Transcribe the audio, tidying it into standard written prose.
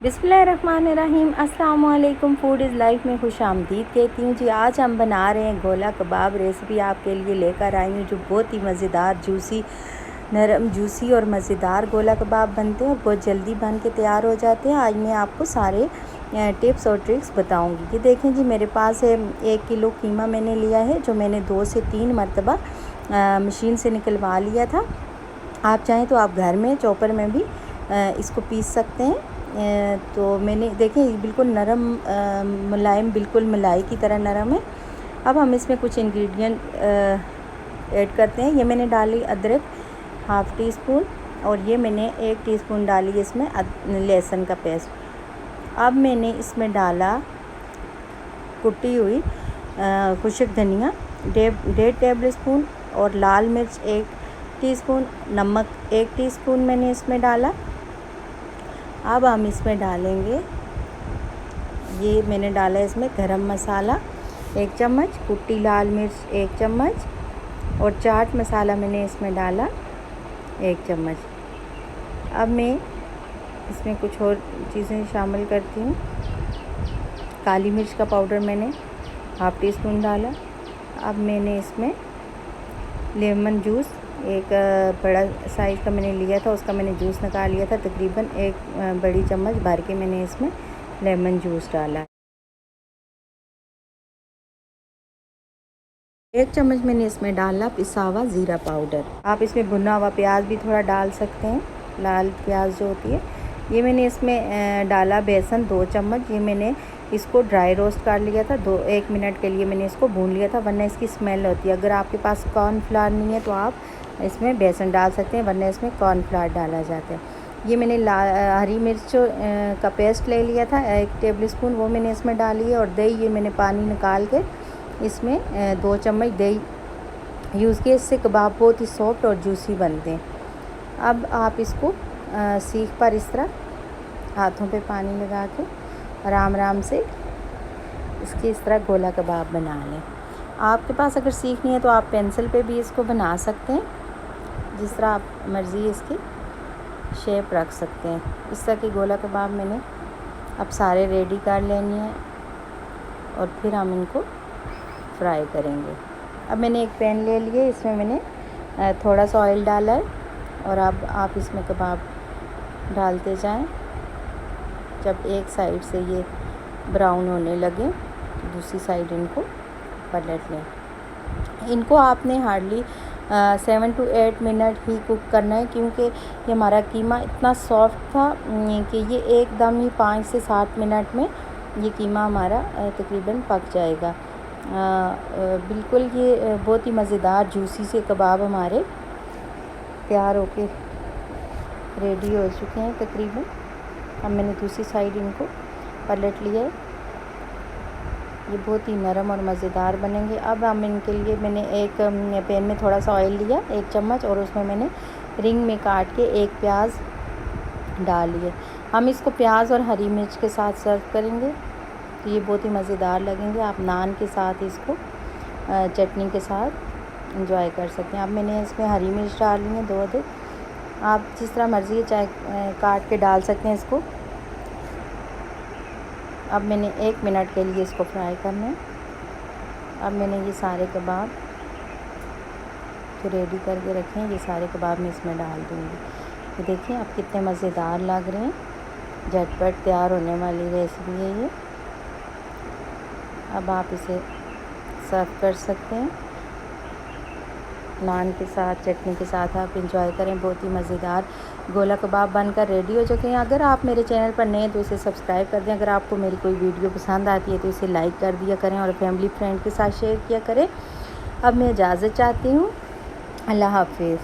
बिस्मिल्लाहिर्रहमानिर्रहीम। अस्सलाम वालेकुम। फूड इज़ लाइफ में खुश आमदीद कहती हूँ जी। आज हम बना रहे हैं गोला कबाब। रेसिपी आपके लिए लेकर आई हूँ जो बहुत ही मज़ेदार, नरम जूसी और मज़ेदार गोला कबाब बनते हैं और बहुत जल्दी बन के तैयार हो जाते हैं। आज मैं आपको सारे टिप्स और ट्रिक्स बताऊंगी। ये देखें जी, मेरे पास है 1 किलो कीमा मैंने लिया है जो मैंने 2 से 3 मरतबा मशीन से निकलवा लिया था। आप चाहें तो आप घर में चॉपर में भी इसको पीस सकते हैं। तो मैंने देखें बिल्कुल नरम मुलायम, बिल्कुल मलाई की तरह नरम है। अब हम इसमें कुछ इंग्रेडिएंट ऐड करते हैं। ये मैंने डाली अदरक हाफ़ टी स्पून और ये मैंने 1 टीस्पून डाली इसमें लहसुन का पेस्ट। अब मैंने इसमें डाला कुटी हुई खुश्क धनिया 1.5 टेबल स्पून और लाल मिर्च 1 टीस्पून, नमक 1 टीस्पून मैंने इसमें डाला। अब हम इसमें डालेंगे, ये मैंने डाला इसमें गरम मसाला 1 चम्मच, कुटी लाल मिर्च 1 चम्मच और चाट मसाला मैंने इसमें डाला 1 चम्मच। अब मैं इसमें कुछ और चीज़ें शामिल करती हूँ। काली मिर्च का पाउडर मैंने हाफ़ टी स्पून डाला। अब मैंने इसमें लेमन जूस, एक बड़ा साइज़ का मैंने लिया था, उसका मैंने जूस निकाल लिया था। तकरीबन 1 बड़ी चम्मच भर के मैंने इसमें लेमन जूस डाला। 1 चम्मच मैंने इसमें डाला पिसा हुआ ज़ीरा पाउडर। आप इसमें भुना हुआ प्याज भी थोड़ा डाल सकते हैं, लाल प्याज जो होती है। ये मैंने इसमें डाला बेसन 2 चम्मच। ये मैंने इसको ड्राई रोस्ट कर लिया था, 1 मिनट के लिए मैंने इसको भून लिया था, वरना इसकी स्मेल होती है। अगर आपके पास कॉर्नफ्लावर नहीं है तो आप इसमें बेसन डाल सकते हैं, वरना इसमें कॉर्नफ्लावर डाला जाता है। ये मैंने हरी मिर्च का पेस्ट ले लिया था 1 टेबल स्पून, वो मैंने इसमें डाली है। और दही, ये मैंने पानी निकाल के इसमें 2 चम्मच दही यूज़ किए। इससे कबाब बहुत ही सॉफ्ट और जूसी बनते हैं। अब आप इसको सीख पर इस तरह हाथों पे पानी लगा के आराम से इसकी इस तरह गोला कबाब बना लें। आपके पास अगर सीख नहीं है तो आप पेंसिल पे भी इसको बना सकते हैं, जिस तरह आप मर्ज़ी इसकी शेप रख सकते हैं। इस तरह के गोला कबाब मैंने अब सारे रेडी कर लेनी है और फिर हम इनको फ्राई करेंगे। अब मैंने एक पैन ले लिए, इसमें मैंने थोड़ा सा ऑयल डाला है और अब आप इसमें कबाब डालते जाएं। जब एक साइड से ये ब्राउन होने लगे तो दूसरी साइड इनको पलट लें। इनको आपने hardly 7 to 8 minute he cook करना है, क्योंकि ये हमारा कीमा इतना सॉफ्ट था कि ये एकदम ही 5 से 7 मिनट में ये कीमा हमारा तकरीबन पक जाएगा। बिल्कुल ये बहुत ही मज़ेदार जूसी से कबाब हमारे तैयार होके रेडी हो चुके हैं तकरीबन। अब मैंने दूसरी साइड इनको पलट लिया है। ये बहुत ही नरम और मज़ेदार बनेंगे। अब हम इनके लिए मैंने एक पैन में थोड़ा सा ऑयल लिया 1 चम्मच और उसमें मैंने रिंग में काट के 1 प्याज डाल लिए। हम इसको प्याज और हरी मिर्च के साथ सर्व करेंगे तो ये बहुत ही मज़ेदार लगेंगे। आप नान के साथ इसको चटनी के साथ एंजॉय कर सकते हैं। अब मैंने इसमें हरी मिर्च डाल ली है 2 अदद। आप जिस तरह मर्ज़ी चाहे काट के डाल सकते हैं इसको। अब मैंने 1 मिनट के लिए इसको फ्राई करना है। अब मैंने ये सारे कबाब जो रेडी करके रखे हैं, ये सारे कबाब मैं इसमें डाल दूँगी। ये देखिए अब कितने मज़ेदार लग रहे हैं। झटपट तैयार होने वाली रेसिपी है ये। अब आप इसे सर्व कर सकते हैं नान के साथ, चटनी के साथ आप एंजॉय करें। बहुत ही मज़ेदार गोला कबाब बनकर रेडी हो चुके हैं। अगर आप मेरे चैनल पर नए हैं तो इसे सब्सक्राइब कर दें। अगर आपको मेरी कोई वीडियो पसंद आती है तो इसे लाइक कर दिया करें और फैमिली फ्रेंड के साथ शेयर किया करें। अब मैं इजाज़त चाहती हूँ। अल्लाह हाफ़िज़।